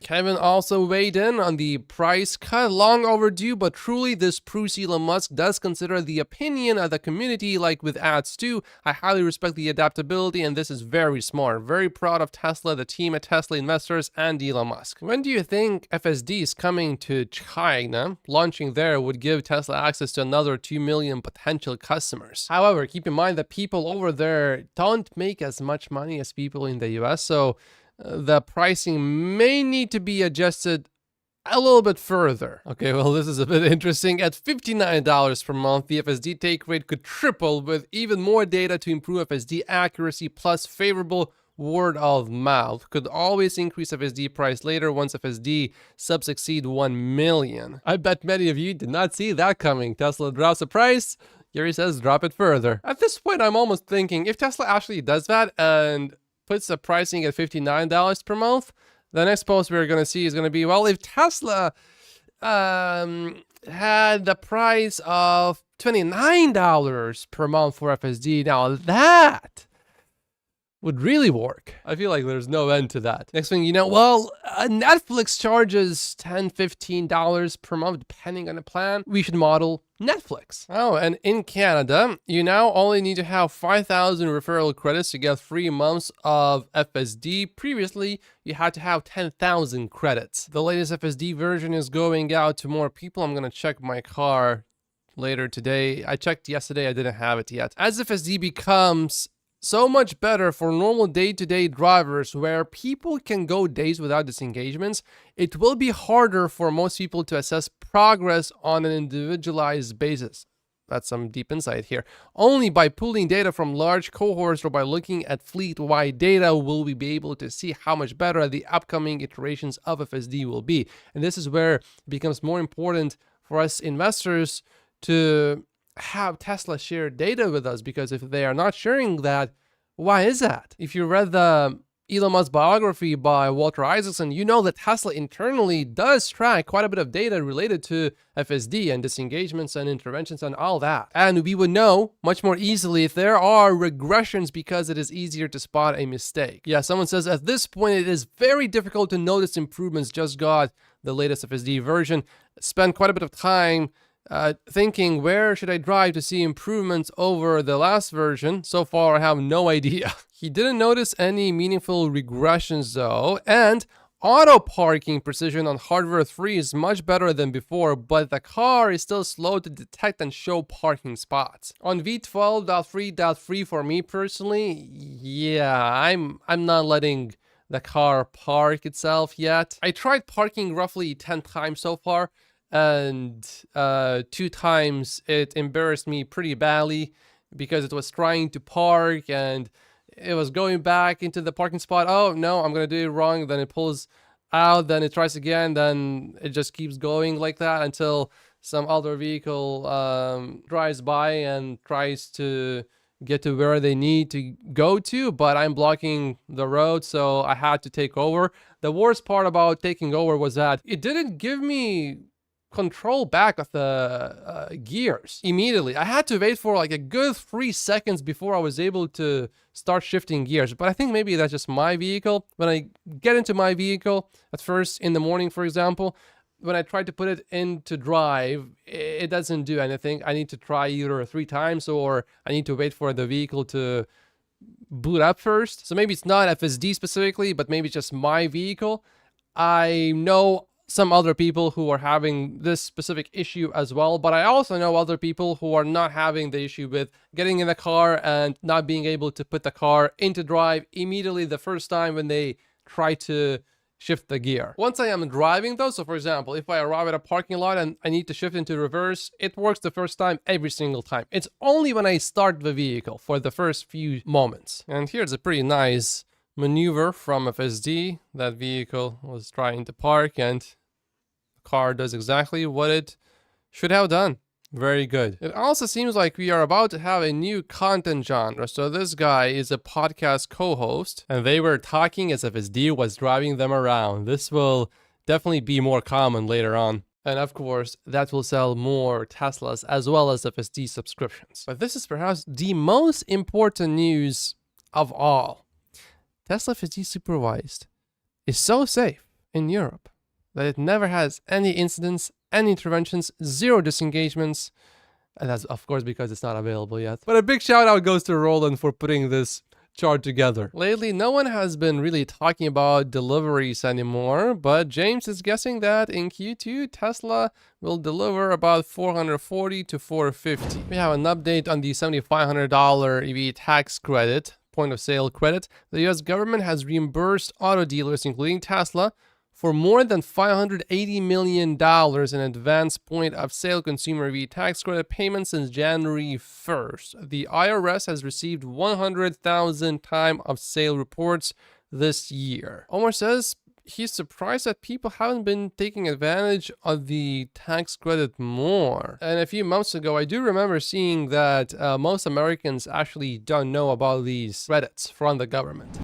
Kevin also weighed in on the price cut, long overdue, but truly this proves Elon Musk does consider the opinion of the community, like with ads too. I highly respect the adaptability, and this is very smart. Very proud of Tesla, the team at Tesla investors, and Elon Musk. When do you think FSD is coming to China? Launching there would give Tesla access to another 2 million potential customers. However, keep in mind that people over there don't make as much money as people in the US, so the pricing may need to be adjusted a little bit further. Okay, well, this is a bit interesting. At $59 per month, the FSD take rate could triple with even more data to improve FSD accuracy, plus favorable word of mouth. Could always increase FSD price later once FSD subs exceed 1 million. I bet many of you did not see that coming. Tesla drops the price. Yuri says drop it further. At this point, I'm almost thinking if Tesla actually does that and puts the pricing at $59 per month, the next post we're going to see is going to be, well, if Tesla had the price of $29 per month for FSD, now that would really work. I feel like there's no end to that. Next thing you know, well, Netflix charges $10, $15 per month, depending on the plan. We should model Netflix. Oh, and in Canada, you now only need to have 5,000 referral credits to get 3 months of FSD. Previously, you had to have 10,000 credits. The latest FSD version is going out to more people. I'm gonna check my car later today. I checked yesterday, I didn't have it yet. As FSD becomes so much better for normal day-to-day drivers where people can go days without disengagements, it will be harder for most people to assess progress on an individualized basis. That's some deep insight here. Only by pooling data from large cohorts or by looking at fleet-wide data will we be able to see how much better the upcoming iterations of FSD will be. And this is where it becomes more important for us investors to have Tesla share data with us, because if they are not sharing that, why is that? If you read the Elon Musk biography by Walter Isaacson, you know that Tesla internally does track quite a bit of data related to FSD and disengagements and interventions and all that. And we would know much more easily if there are regressions because it is easier to spot a mistake. Yeah, someone says at this point it is very difficult to notice improvements. Just got the latest FSD version. Spent quite a bit of time thinking where should I drive to see improvements over the last version. So far, I have no idea. He didn't notice any meaningful regressions though, and auto parking precision on hardware 3 is much better than before, but the car is still slow to detect and show parking spots. On V12.3.3 for me personally, yeah, I'm not letting the car park itself yet. I tried parking roughly 10 times so far, and 2 times it embarrassed me pretty badly because it was trying to park and it was going back into the parking spot. Oh no, I'm gonna do it wrong. Then it pulls out, then it tries again, then it just keeps going like that until some other vehicle drives by and tries to get to where they need to go to, but I'm blocking the road, so I had to take over. The worst part about taking over was that it didn't give me control back of the gears immediately. I had to wait for like a good 3 seconds before I was able to start shifting gears. But I think maybe that's just my vehicle. When I get into my vehicle at first in the morning, for example, when I try to put it into drive, it doesn't do anything. I need to try either 3 times or I need to wait for the vehicle to boot up first. So maybe it's not FSD specifically, but maybe it's just my vehicle. I know some other people who are having this specific issue as well, but I also know other people who are not having the issue with getting in the car and not being able to put the car into drive immediately the first time when they try to shift the gear. Once I am driving though, so for example, if I arrive at a parking lot and I need to shift into reverse, it works the first time every single time. It's only when I start the vehicle for the first few moments. And here's a pretty nice maneuver from FSD. That vehicle was trying to park and the car does exactly what it should have done. Very good. It also seems like we are about to have a new content genre. So this guy is a podcast co-host and they were talking as if FSD was driving them around. This will definitely be more common later on. And of course, that will sell more Teslas as well as FSD subscriptions. But this is perhaps the most important news of all. Tesla FSD supervised is so safe in Europe. That it never has any incidents, any interventions, zero disengagements. And that's, of course, because it's not available yet. But a big shout out goes to Roland for putting this chart together. Lately, no one has been really talking about deliveries anymore, but James is guessing that in Q2, Tesla will deliver about 440 to 450. We have an update on the $7,500 EV tax credit, point of sale credit. The US government has reimbursed auto dealers, including Tesla, for more than $580 million in advance point of sale consumer EV tax credit payments since January 1st. The IRS has received 100,000 time of sale reports this year. Omar says he's surprised that people haven't been taking advantage of the tax credit more. And a few months ago, I do remember seeing that most Americans actually don't know about these credits from the government.